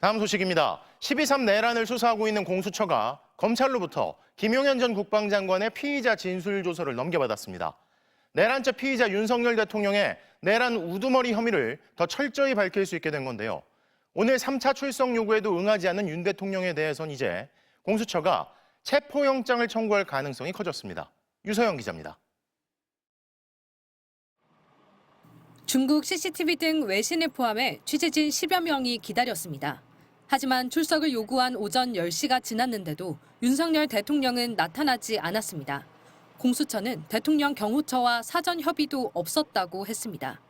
다음 소식입니다. 12.3 내란을 수사하고 있는 공수처가 검찰로부터 김용현 전 국방장관의 피의자 진술조서를 넘겨받았습니다. 내란죄 피의자 윤석열 대통령의 내란 우두머리 혐의를 더 철저히 밝힐 수 있게 된 건데요. 오늘 3차 출석 요구에도 응하지 않는 윤 대통령에 대해선 이제 공수처가 체포영장을 청구할 가능성이 커졌습니다. 유서영 기자입니다. 중국 CCTV 등 외신을 포함해 취재진 10여 명이 기다렸습니다. 하지만 출석을 요구한 오전 10시가 지났는데도 윤석열 대통령은 나타나지 않았습니다. 공수처는 대통령 경호처와 사전 협의도 없었다고 했습니다.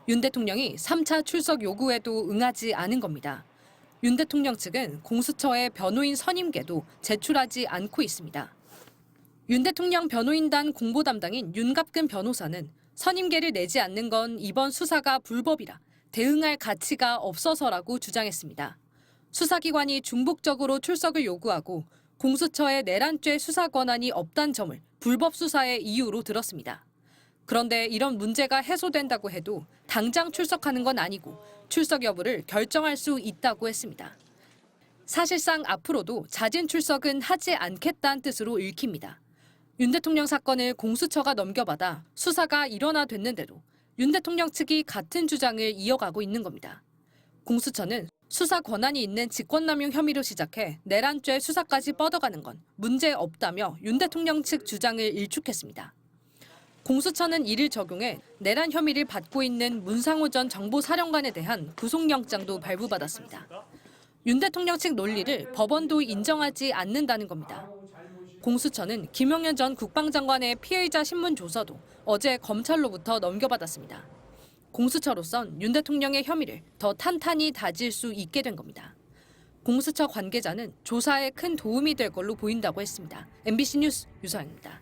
윤 대통령이 3차 출석 요구에도 응하지 않은 겁니다. 윤 대통령 측은 공수처의 변호인 선임계도 제출하지 않고 있습니다. 윤 대통령 변호인단 공보 담당인 윤갑근 변호사는 선임계를 내지 않는 건 이번 수사가 불법이라 대응할 가치가 없어서라고 주장했습니다. 수사기관이 중복적으로 출석을 요구하고 공수처의 내란죄 수사 권한이 없다는 점을 불법 수사의 이유로 들었습니다. 그런데 이런 문제가 해소된다고 해도 당장 출석하는 건 아니고 출석 여부를 결정할 수 있다고 했습니다. 사실상 앞으로도 자진 출석은 하지 않겠다는 뜻으로 읽힙니다. 윤 대통령 사건을 공수처가 넘겨받아 수사가 일원화됐는데도 윤 대통령 측이 같은 주장을 이어가고 있는 겁니다. 공수처는 수사 권한이 있는 직권남용 혐의로 시작해 내란죄 수사까지 뻗어가는 건 문제 없다며 윤 대통령 측 주장을 일축했습니다. 공수처는 이를 적용해 내란 혐의를 받고 있는 문상호 전 정보사령관에 대한 구속영장도 발부받았습니다. 윤 대통령 측 논리를 법원도 인정하지 않는다는 겁니다. 공수처는 김용현 전 국방장관의 피의자 신문 조서도 어제 검찰로부터 넘겨받았습니다. 공수처로선 윤 대통령의 혐의를 더 탄탄히 다질 수 있게 된 겁니다. 공수처 관계자는 조사에 큰 도움이 될 걸로 보인다고 했습니다. MBC 뉴스 유서영입니다.